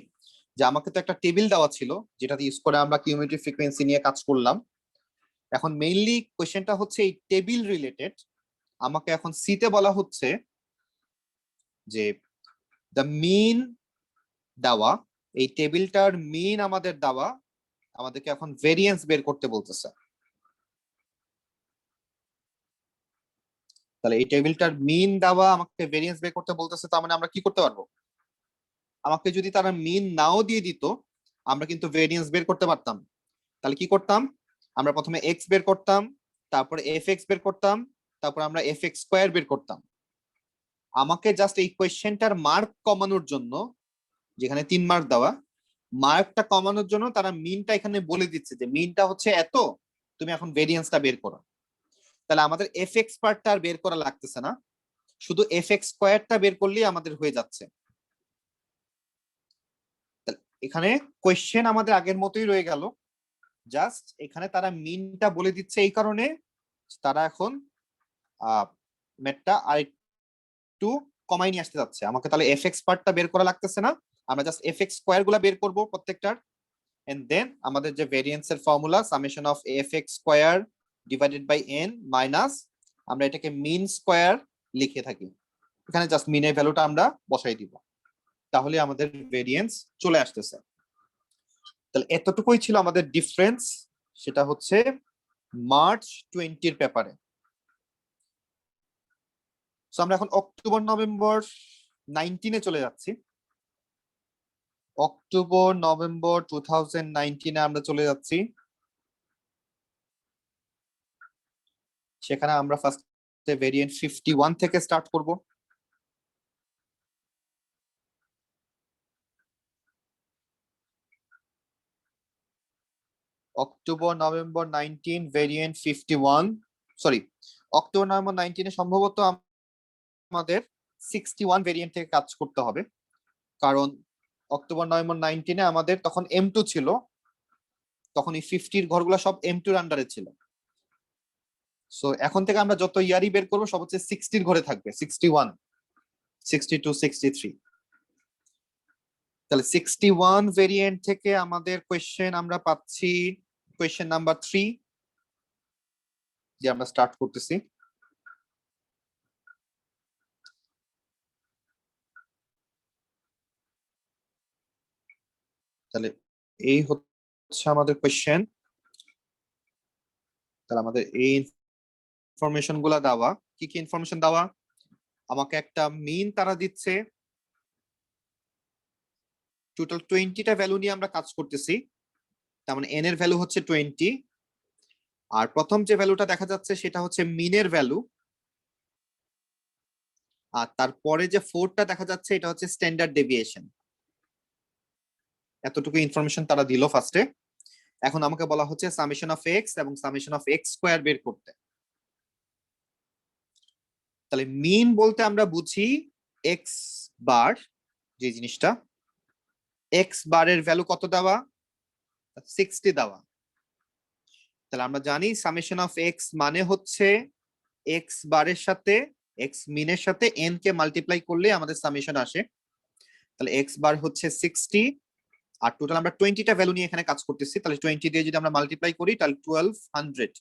যে আমাকে তো একটা টেবিল দেওয়া ছিল যেটা ইউজ করে আমরা কিউমুলেটিভ ফ্রিকোয়েন্সি নিয়ে কাজ করলাম। এখন মেইনলি কোয়েশ্চেনটা হচ্ছে এই টেবিল রিলেটেড। আমাকে এখন সিতে বলা হচ্ছে যে দ্য মিন দেওয়া, এই টেবিলটার মিন আমাদের দেওয়া, আমাদেরকে এখন ভেরিয়েন্স বের করতে বলতেছে। তাহলে এই টেবিলটার মিন দেওয়া, আমাকে ভেরিয়েন্স বের করতে বলতেছে, তার মানে আমরা কি করতে পারবো? আমাকে যদি তারা মিন নাও দিয়ে দিত আমরা কিন্তু ভেরিয়েন্স বের করতে পারতাম। তাহলে কি করতাম? আমরা প্রথমে এক্স বের করতাম, তারপরে এফ এক্স বের করতাম, তারপর আমরা এফ এক্স স্কোয়ার বের করতাম। আমাকে জাস্ট এই কোয়েশ্চেনটার মার্ক কমানোর জন্য, যেখানে 3 মার্ক দেওয়া, মার্কটা কমানোর জন্য তারা মিনটা এখানে বলে দিচ্ছে যে মিনটা হচ্ছে এত, তুমি এখন ভেরিয়েন্সটা বের করো। তাহলে আমাদের এফ এক্স পার্টটা আর বের করা লাগতেছে না, শুধু এফ এক্স স্কোয়ারটা বের করলেই আমাদের হয়ে যাচ্ছে। এখানে কোয়েশ্চেন আমাদের আগের মতোই রয়ে গেল, জাস্ট এখানে তারা মিনটা বলে দিচ্ছে এই কারণে তারা এখন ম্যাথটা আর একটু কমাই নিয়ে আসতে যাচ্ছে। আমাকে তাহলে এফ এক্স পার্টটা বের করা লাগতেছে না, আমরা জাস্ট এফ এক্স স্কোয়ার গুলা বের করবো প্রত্যেকটার। এন্ড দেন আমাদের যে ভেরিয়েন্সের formula summation of F X square divided by N minus, আমরা এটাকে মিন স্কোয়ার লিখে থাকি, এখানে জাস্ট মিনের ভ্যালুটা আমরা বসাই দিব, তাহলে আমাদের ভেরিয়েন্স চলে আসতেছে। তাহলে এতটুকুই ছিল আমাদের ডিফারেন্স, সেটা হচ্ছে মার্চ 20-র পেপারে। সো আমরা এখন অক্টোবর নভেম্বর 19-এ চলে যাচ্ছি। অক্টোবর নভেম্বর 2019-এ আমরা চলে যাচ্ছি। সেখানে আমরা ফার্স্ট ভেরিয়েন্ট 51 থেকে স্টার্ট করব। October November 19 variant 51, sorry October November 19-এ সম্ভবত আমাদের 61 ভেরিয়েন্ট থেকে কাজ করতে হবে, কারণ অক্টোবর নভেম্বর 19 আমাদের তখন M2 ছিল, তখন এই 50-র ঘরগুলো সব M2-র আন্ডারে ছিল। সো এখন থেকে আমরা যত ইয়ারই বের করবো সব হচ্ছে 60-র ঘরে থাকবে, 61, 62, 63। তাহলে 61 ভেরিয়েন্ট থেকে আমাদের কোয়েশ্চেন আমরা পাচ্ছি কোয়েশ্চেন নাম্বার 3 যে আমরা স্টার্ট করতেছি। তাহলে এই হচ্ছে আমাদের কোয়েশ্চেন। তাহলে আমাদের এই ইনফরমেশন গুলা দেওয়া, কি কি ইনফরমেশন দেওয়া, আমাকে একটা মিন তারা দিচ্ছে, টোটাল 20টা ভ্যালু নিয়ে আমরা কাজ করতেছি, তার মানে n এর ভ্যালু হচ্ছে 20, আর প্রথম যে ভ্যালুটা দেখা যাচ্ছে সেটা হচ্ছে মিনের ভ্যালু, আর তারপরে যে 4টা দেখা যাচ্ছে এটা হচ্ছে স্ট্যান্ডার্ড ডেভিয়েশন। এতটুকু ইনফরমেশন তারা দিল ফার্স্টে। এখন আমাকে বলা হচ্ছে সামেশন অফ এক্স এবং সামেশন অফ এক্স স্কোয়ার বের করতে। তাহলে মিন বলতে আমরা বুঝি এক্স বার, যে জিনিসটা এক্স বারের ভ্যালু কত দেওয়া, 60 দেওয়া। তাহলে আমরা জানি সামেশন অফ এক্স মানে হচ্ছে এক্স বারের সাথে এক্স মিনের সাথে এন কে মাল্টিপ্লাই করলে আমাদের সামেশন আসে। তাহলে এক্স বার হচ্ছে 60, আর টোটাল আমরা 20টা ভ্যালু নিয়ে এখানে কাজ করতেছি, তাহলে 20 দিয়ে যদি আমরা মাল্টিপ্লাই করি তাহলে 1200।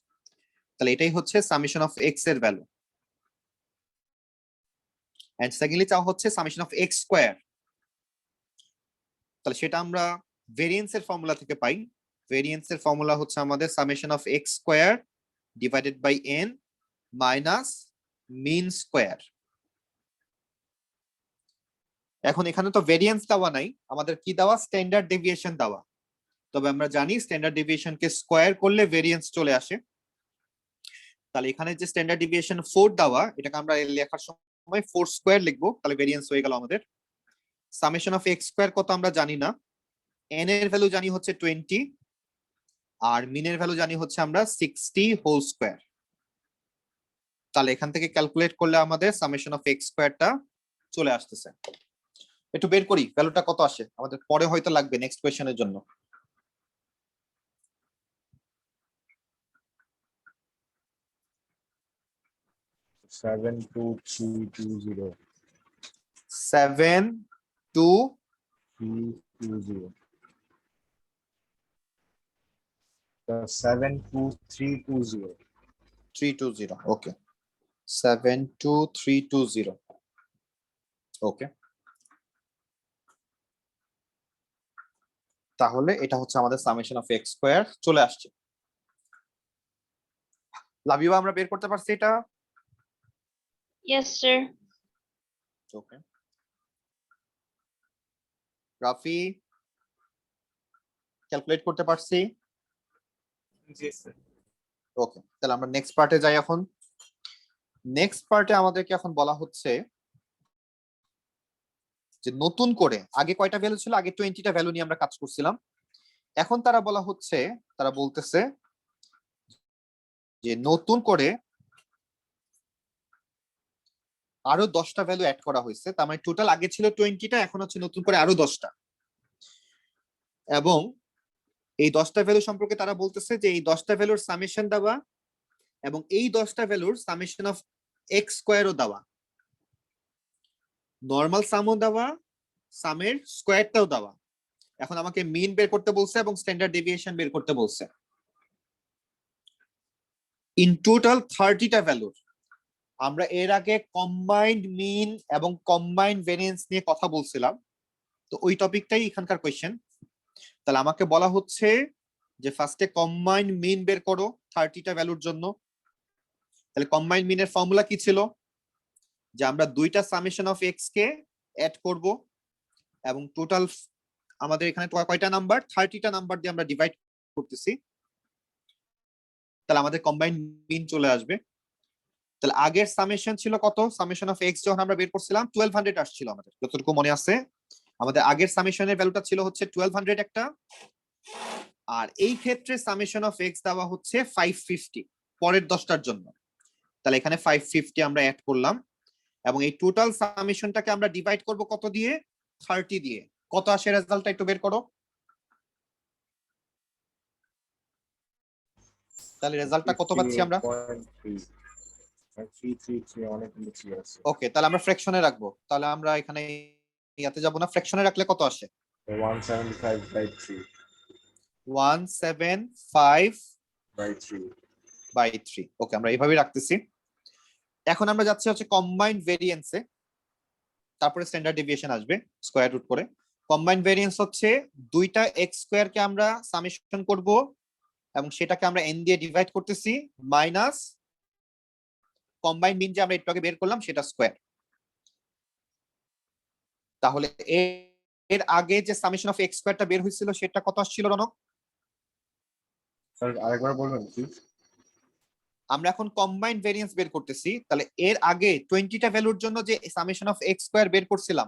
তাহলে এটাই হচ্ছে সামেশন অফ এক্স এর ভ্যালু। এন্ড সেকেন্ডলি চাও হচ্ছে সামেশন অফ এক্স স্কোয়ার। তাহলে সেটা আমরা ভেরিয়েন্স এর ফর্মুলা থেকে পাই। ভেরিয়েন্স এর ফর্মুলা হচ্ছে আমাদের summation of x square divided by N minus mean square. এখন এখানে তো ভেরিয়েন্স দেওয়া নাই, আমাদের কি দেওয়া, স্ট্যান্ডার্ড ডেভিয়েশন দেওয়া। তবে আমরা জানি স্ট্যান্ডার্ড ডেভিয়েশন কে স্কোয়ার করলে ভেরিয়েন্স চলে আসে। তাহলে এখানে যে স্ট্যান্ডার্ড ডেভিয়েশন 4 দেওয়া, এটাকে আমরা লেখার সময় 4 স্কোয়ার লিখবো, তাহলে ভেরিয়েন্স হয়ে গেল আমাদের। সামেশন অফ এক্স স্কোয়ার কত আমরা জানি না, এন এর ভ্যালু জানি হচ্ছে 20, আর মিনের ভ্যালু জানি হচ্ছে আমরা 60 হোল স্কোয়ার। তাহলে এখান থেকে ক্যালকুলেট করলে আমাদের সামেশন অফ এক্স স্কোয়ারটা চলে আসতেছে। একটু বের করি ভ্যালুটা কত আসে, আমাদের পরে হয়তো লাগবে নেক্সট কোয়েশ্চেনের জন্য। Seven two three two zero 7 2 320 72320 320, okay 72320, okay. তাহলে এটা হচ্ছে আমাদের সামেশন অফ এক্স স্কোয়ার চলে আসছে। লাভিবা আমরা বের করতে পারছি এটা, Yes, sir. ওকে। রাফি ক্যালকুলেট করতে পারছি, জি স্যার। ওকে। তাহলে আমরা নেক্সট পার্টে যাই। এখন নেক্সট পার্টে আমাদেরকে এখন বলা হচ্ছে যে নতুন করে, আগে কয়টা ভ্যালু ছিল, আগে 20টা ভ্যালু নিয়ে আমরা কাজ করছিলাম, এখন তারা বলা হচ্ছে, তারা বলতেছে যে নতুন করে আরো 10টা ভ্যালু অ্যাড করা হয়েছে। তার মানে টোটাল আগে ছিল 20টা, এখন হচ্ছে নতুন করে আরো 10টা। এবং এই 10টা ভ্যালু সম্পর্কে তারা বলতেছে যে এই 10টা ভ্যালুর সামেশন দেওয়া এবং এই 10টা ভ্যালুর সামেশন অফ এক্স স্কোয়ারও দেওয়া, নর্মাল সামও দেওয়া, সামের স্কোয়ারটাও দেওয়া। এখন আমাকে মিন বের করতে বলছে এবং স্ট্যান্ডার্ড ডেভিয়েশন বের করতে বলছে। ইন টোটাল 30টা ভ্যালুর আমরা এর আগে কম্বাইন্ড মিন এবং কম্বাইন্ড ভেরিয়েন্স নিয়ে কথা বলছিলাম, তো ওই টপিকটাই এখানকার কোয়েশ্চেন। তাহলে আমাকে বলা হচ্ছে যে ফার্স্টে কম্বাইন্ড মিন বের করো 30টা ভ্যালুর জন্য। তাহলে কম্বাইন্ড মিনের ফর্মুলা কি ছিল, যে আমরা দুইটা সামেশন অফ এক্স কে অ্যাড করব এবং টোটাল আমাদের এখানে কয়টা নাম্বার, 30টা নাম্বার দিয়ে আমরা ডিভাইড করতেছি, তাহলে আমাদের কম্বাইন্ড মিন চলে আসবে। তাহলে আগের সামেশন ছিল কত, সামেশন অফ এক্স যখন আমরা বের করছিলাম 1200 আসছিল আমাদের, যতটুকু মনে আছে আমাদের আগের সামেশনের ভ্যালুটা ছিল হচ্ছে 1200 একটা, আর এই ক্ষেত্রে সামেশন অফ এক্স দেওয়া হচ্ছে 550 পরের 10টার জন্য। তাহলে এখানে 550 আমরা অ্যাড করলাম, এবং এই টোটাল সামেশনটাকে আমরা ডিভাইড করব কত দিয়ে? 30 দিয়ে। কত আসে রেজাল্টটা একটু বের করো। তাহলে রেজাল্টটা কত পাচ্ছি আমরা? 333 অনেক বেশি আছে। ওকে, তাহলে আমরা ফ্র্যাকশনে রাখবো। তাহলে আমরা এখানে ইয়াতে যাব না, ফ্র্যাকশনে রাখলে কত আসে? 175/3 175/3। ওকে, আমরা এইভাবেই রাখতেছি। এখন আমরা যাচ্ছি হচ্ছে কম্বাইন্ড ভেরিয়েন্সে, তারপরে স্ট্যান্ডার্ড ডেভিয়েশন আসবে স্কয়ার রুট করে। কম্বাইন্ড ভেরিয়েন্স হচ্ছে দুইটা এক্স স্কয়ার কে আমরা সামেশন করব এবং সেটাকে আমরা n দিয়ে ডিভাইড করতেছি মাইনাস কম্বাইন্ড মিন যে আমরা একটু আগে বের করলাম সেটা স্কয়ার। তাহলে এর আগে যে সামেশন অফ এক্স স্কয়ারটা বের হয়েছিল সেটা কত আসছিল রনক? স্যার আরেকবার বলবেন প্লিজ। আমরা এখন কম্বাইন্ড ভেরিয়েন্স বের করতেছি, তাহলে এর আগে 20টা ভ্যালুর জন্য যে সামেশন অফ এক্স স্কয়ার বের করছিলাম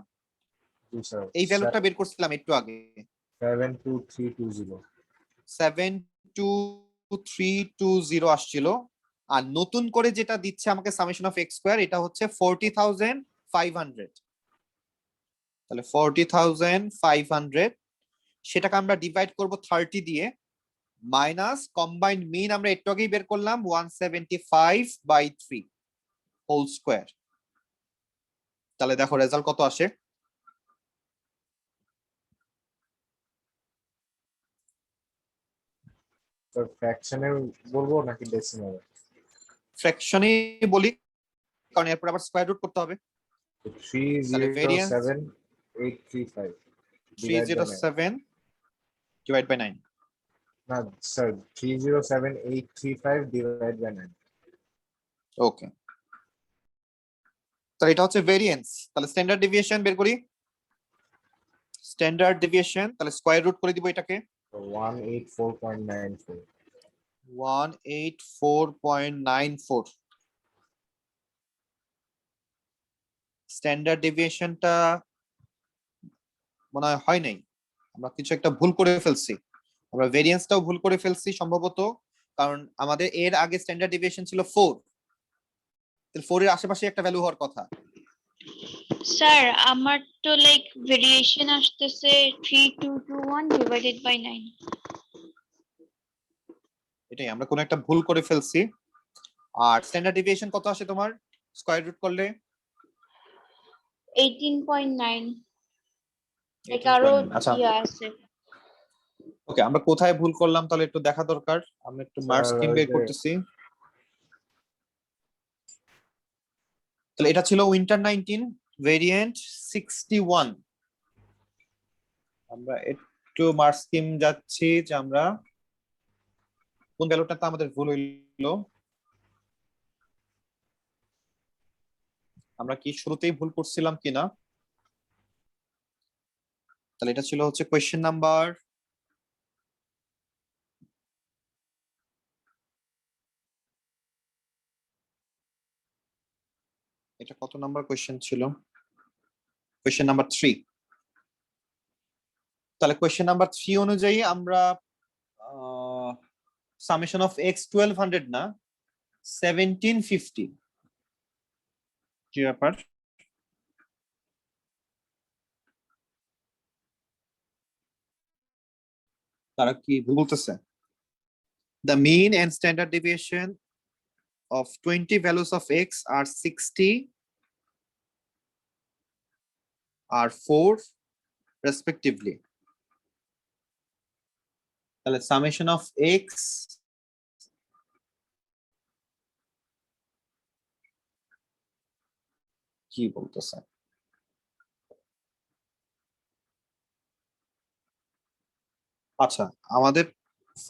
জি স্যার, এই ভ্যালুটা বের করছিলাম একটু আগে 72320 72320 আসছিল। আর নতুন করে যেটা দিচ্ছে আমাকে সামেশন অফ এক্স স্কয়ার এটা হচ্ছে 40,500। তাহলে 40,500 সেটাকে আমরা ডিভাইড করব 30 দিয়ে মাইনাস কম্বাইন্ড মিন আমরা একটু আগেই বের করলাম 175/3 হোল স্কয়ার। তাহলে দেখো রেজাল্ট কত আসে। স্যার ফ্র্যাকশনে বলবো নাকি ডেসিমালে? ফ্র্যাকশনে বলি, কারণ এরপর আবার স্কয়ার রুট করতে হবে। তাহলে variance 307835 307 ডিভাইড বাই 9। না স্যার 307835 ডিভাইড বাই 9। ওকে, তাহলে এটা হচ্ছে ভেরিয়েন্স। তাহলে স্ট্যান্ডার্ড ডেভিয়েশন বের করি। স্ট্যান্ডার্ড ডেভিয়েশন তাহলে স্কয়ার রুট করে দিব এটাকে 184.94 184.94। স্ট্যান্ডার্ড ডেভিয়েশনটা মনে হয় নাই, আমরা কিছু একটা ভুল করে ফেলছি। আমরা ভেরিয়েন্সটাও ভুল করে ফেলছি সম্ভবত, কারণ আমাদের এর আগে স্ট্যান্ডার্ড ডেভিয়েশন ছিল 4। তাহলে 4 এর আশেপাশে একটা ভ্যালু হওয়ার কথা। স্যার আমার তো লাইক ভেরিয়েশন আসতেছে 3221 ডিভাইডেড বাই 9। এটাই আমরা কোনো একটা ভুল করে ফেলছি। আর স্ট্যান্ডার্ড ডেভিয়েশন কত আসে তোমার স্কয়ার রুট করলে? 18.9। লাইক আরো আচ্ছা, ইয়া আছে। ওকে, আমরা কোথায় ভুল করলাম তাহলে একটু দেখা দরকার। আমরা একটু মার্ক স্কিম বের করতেছি। তাহলে এটা ছিল উইন্টার 19 ভেরিয়েন্ট 61। আমরা একটু মার্ক স্কিম যাচ্ছি যে আমরা কোন ভ্যালুটাতে আমাদের ভুল হইলো। আমরা কি শুরুতেই ভুল করছিলাম কিনা। তাহলে এটা ছিল হচ্ছে কোয়েশ্চেন নাম্বার এটা কত নাম্বার কোয়েশ্চেন ছিল? Question number 3। তাহলে কোয়েশ্চেন নাম্বার 3 অনুযায়ী আমরা সামেশন অফ এক্স 1200 না 1750 কি ব্যাপার? তারা কি ভুল বলতেছে? The mean and standard deviation of 20 values of x are 60 are 4 respectively. তাহলে summation of x কি বলতেছে? আচ্ছা আমাদের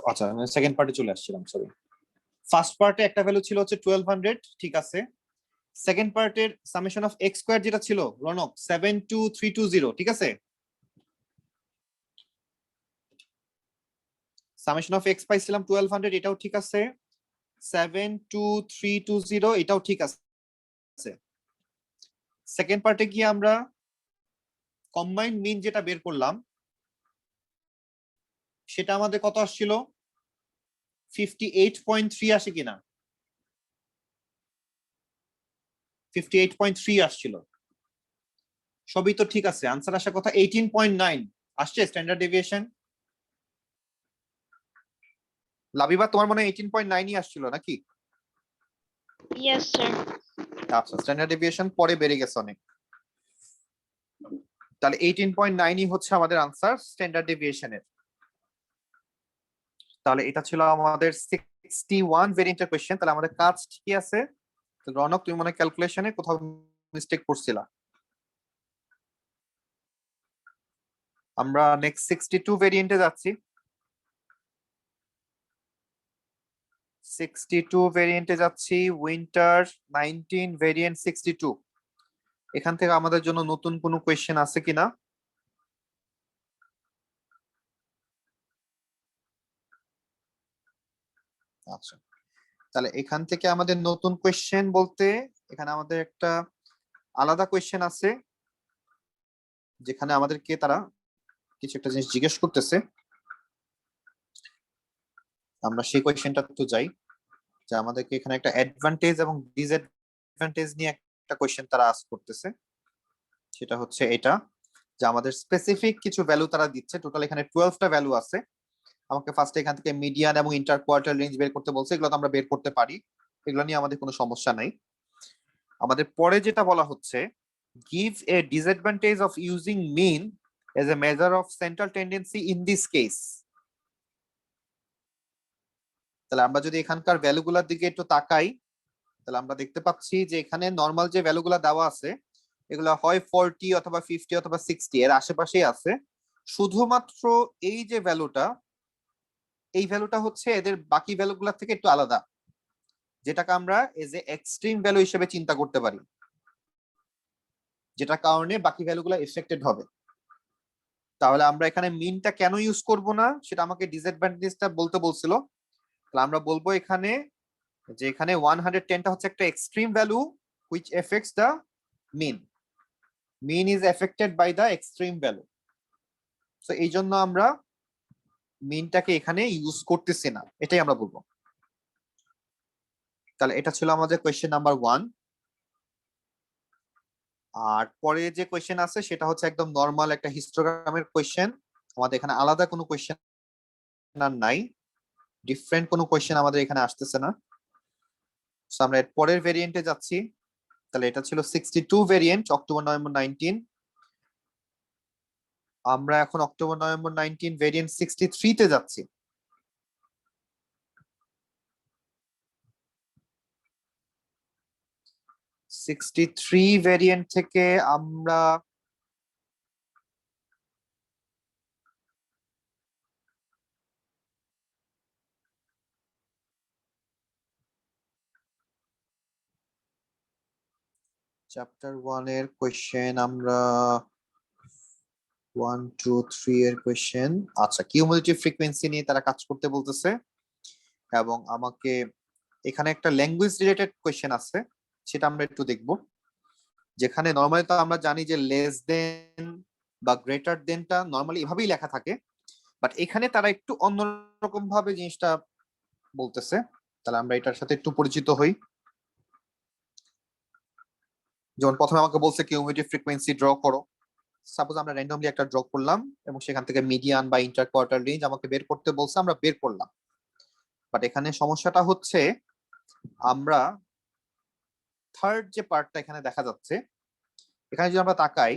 আচ্ছা আমি সেকেন্ড পার্টে চলে আসছিলাম, সরি। ফার্স্ট পার্টে একটা ভ্যালু ছিল হচ্ছে 1200, ঠিক আছে। সেকেন্ড পার্টের সামেশন অফ এক্স স্কয়ার যেটা ছিল রনক 72320, ঠিক আছে। সামেশন অফ এক্স পাইছিলাম 1200, এটাও ঠিক আছে। 72320 এটাও ঠিক আছে। সেকেন্ড পার্টে গিয়ে আমরা কম্বাইন্ড মিন যেটা বের করলাম সেটা আমাদের কত আসছিল? 58.3 আসে কিনা? 58.3 আসছিল। সবই তো ঠিক আছে, আনসার আসার কথা 18.9 আসছে স্ট্যান্ডার্ড ডেভিয়েশন। লাবিবা তোমার মনে হয় 18.9ই আসছিল নাকি? Yes, sir. আচ্ছা, স্ট্যান্ডার্ড ডেভিয়েশন পরে বেড়ে গেছে অনেক। তাহলে 18.9ই হচ্ছে আমাদের আনসার স্ট্যান্ডার্ড ডেভিয়েশনের। তাহলে এটা ছিল আমাদের 61 ভেরিয়েন্টের কোশ্চেন। তাহলে আমাদের কাজ ঠিকই আছে। তো রনক, তুমি মনে হয় ক্যালকুলেশনে কোথাও মিস্টেক করছিলা। আমরা নেক্সট 62 ভেরিয়েন্টে যাচ্ছি। 62 ভেরিয়েন্টে যাচ্ছি, উইন্টার 19 ভেরিয়েন্ট 62। এখান থেকে আমাদের জন্য নতুন কোনো কোয়েশ্চেন আছে কিনা? আচ্ছা, তাহলে এখান থেকে আমাদের নতুন কোয়েশ্চেন বলতে এখানে আমাদের একটা আলাদা কোয়েশ্চেন আছে, যেখানে আমাদেরকে তারা কিছু একটা জিনিস জিজ্ঞেস করতেছে। আমরা সেই কোয়েশ্চেনটা তো যাই, যে আমাদেরকে এখানে একটা অ্যাডভান্টেজ এবং ডিসঅ্যাডভান্টেজ নিয়ে একটা কোয়েশ্চেন তারা আস্ক করতেছে। সেটা হচ্ছে এটা, যে আমাদের স্পেসিফিক কিছু ভ্যালু তারা দিচ্ছে। টোটাল এখানে 12টা ভ্যালু আছে। আমাকে ফার্স্টে এখান থেকে মিডিয়ান এবং ইন্টার কোয়ার্টার রেঞ্জ বের করতে বলছে। এগুলো তো আমরা বের করতে পারি, এগুলো নিয়ে আমাদের কোনো সমস্যা নাই। আমাদের পরে যেটা বলা হচ্ছে, give a disadvantage of using mean as a measure of central tendency in this case. তাহলে আমরা যদি এখানকার ভ্যালুগুলোর দিকে একটু তাকাই, তাহলে আমরা দেখতে পাচ্ছি যে এখানে নর্মাল যে ভ্যালুগুলো দেওয়া আছে এগুলো হয় 40 অথবা 50 অথবা 60 এর আশেপাশেই আছে। শুধুমাত্র এই যে ভ্যালুটা, এই ভ্যালুটা হচ্ছে এদের বাকি ভ্যালুগুলোর থেকে একটু আলাদা, যেটাকে আমরা এজ এ এক্সট্রিম ভ্যালু হিসেবে চিন্তা করতে পারি, যেটার কারণে বাকি ভ্যালুগুলো এফেক্টেড হবে। তাহলে আমরা এখানে মিনটা কেন ইউজ করব না সেটা আমাকে ডিসঅ্যাডভান্টেজটা বলতে বলছিল। তাহলে আমরা বলবো এখানে যে এখানে 110টা হচ্ছে একটা extreme value which affects the mean. Mean is affected by the extreme value. So এই জন্য আমরা মিনটাকে এখানে ইউজ করতেছি না, এটাই আমরা বলবো। তাহলে এটা ছিল আমাদের কোয়েশ্চেন নাম্বার 1। আর পরে যে কোয়েশ্চেন আছে সেটা হচ্ছে একদম নরমাল একটা হিস্টোগ্রামের কোয়েশ্চেন। আমাদের এখানে আলাদা কোনো কোয়েশ্চেন আর নাই, ডিফারেন্ট কোনো কোয়েশ্চেন আমাদের এখানে আসতেছে না। সো আমরা এর পরের ভেরিয়েন্টে যাচ্ছি। তাহলে এটা ছিল 62 ভেরিয়েন্ট, অক্টোবর নভেম্বর 19। আমরা এখন অক্টোবর নভেম্বর 19 ভেরিয়েন্ট 63 তে যাচ্ছি। ভেরিয়েন্ট থেকে আমরা চ্যাপ্টার 1 এর কোয়েশ্চেন আমরা 1 2 3 এর কোয়েশ্চেন। আচ্ছা, কিউমুলেটিভ ফ্রিকোয়েন্সি নিয়ে তারা কাজ করতে বলতেছে, এবং আমাকে এখানে একটা ল্যাঙ্গুয়েজ রিলেটেড কোয়েশ্চেন আছে, সেটা আমরা একটু দেখব। যেখানে নরমালি তো আমরা জানি যে লেস দেন বা গ্রেটার দেনটা নরমালি এভাবেই লেখা থাকে, বাট এখানে তারা একটু অন্যরকম ভাবে জিনিসটা বলতেছে। তাহলে আমরা এটার সাথে একটু পরিচিত হই। যেমন প্রথমে আমাকে বলছে কিউমুলেটিভ ফ্রিকোয়েন্সি ড্র করো। সাপোজ আমরা র্যান্ডমলি একটা ড্র করলাম এবং সেখান থেকে মিডিয়ান বা ইন্টার কোয়ার্টার রেঞ্জ আমাকে বের করতে বলছে, আমরা বের করলাম। বাট এখানে সমস্যাটা হচ্ছে, আমরা থার্ড যে পার্টটা এখানে দেখা যাচ্ছে, এখানে যদি আমরা তাকাই,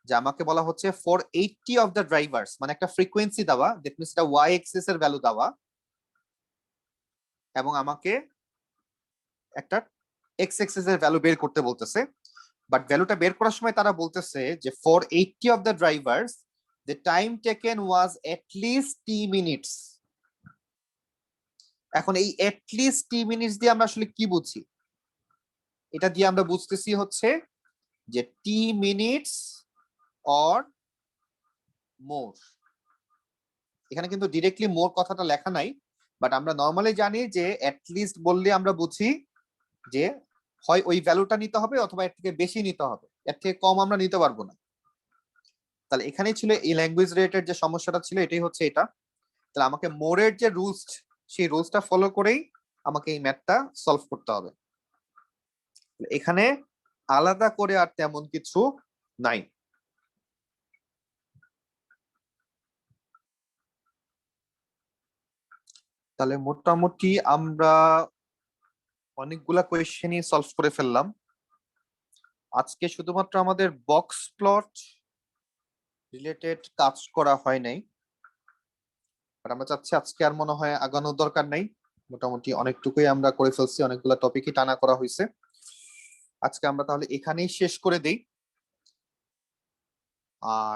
যে আমাকে বলা হচ্ছে ফর 80 অফ দ্য ড্রাইভার্স, মানে একটা ফ্রিকোয়েন্সি দেওয়া, দ্যাট মিনস এটা ওয়াই এক্সিস এর ভ্যালু দেওয়া, এবং আমাকে একটা এক্স এক্সিস এর ভ্যালু বের করতে বলতেছে। বাট ভ্যালুটা বের করার সময় তারা বলতেছে যে for 80 of the drivers the time taken was at least t minutes. এখন এই at least t minutes দিয়ে আমরা আসলে কি বুঝি? এটা দিয়ে আমরা বুঝতেছি হচ্ছে যে t minutes or more। এখানে কিন্তু ডিরেক্টলি মোর কথাটা লেখা নাই, বাট আমরা নরমালি জানি যে at least বললে আমরা বুঝি যে হয় ওই ভ্যালুটা নিতে হবে অথবা এর থেকে বেশি নিতে হবে, এর থেকে কম আমরা নিতে পারবো না। তাহলে এখানেই ছিল এই ল্যাঙ্গুয়েজ রিলেটেড যে সমস্যাটা ছিল, এটাই হচ্ছে এটা। তাহলে আমাকে মোরের যে রুলস, সেই রুলসটা ফলো করেই আমাকে এই ম্যাথটা সলভ করতে হবে। এখানে আলাদা করে আর তেমন কিছু নাই। তাহলে মোটামুটি আমরা অনেকগুলা কোয়েশ্চেনই সলভ করে ফেললাম। আজকে শুধুমাত্র আমাদের বক্স প্লট রিলেটেড কাজ করা হয় নাই, আর আমরা চাচ্ছি আজকে আর মনে হয় আগানোর দরকার নাই। মোটামুটি অনেকটুকুই আমরা করে ফেলছি, অনেকগুলা টপিকই টানা করা হয়েছে। আজকে আমরা তাহলে এখানেই শেষ করে দেই। আর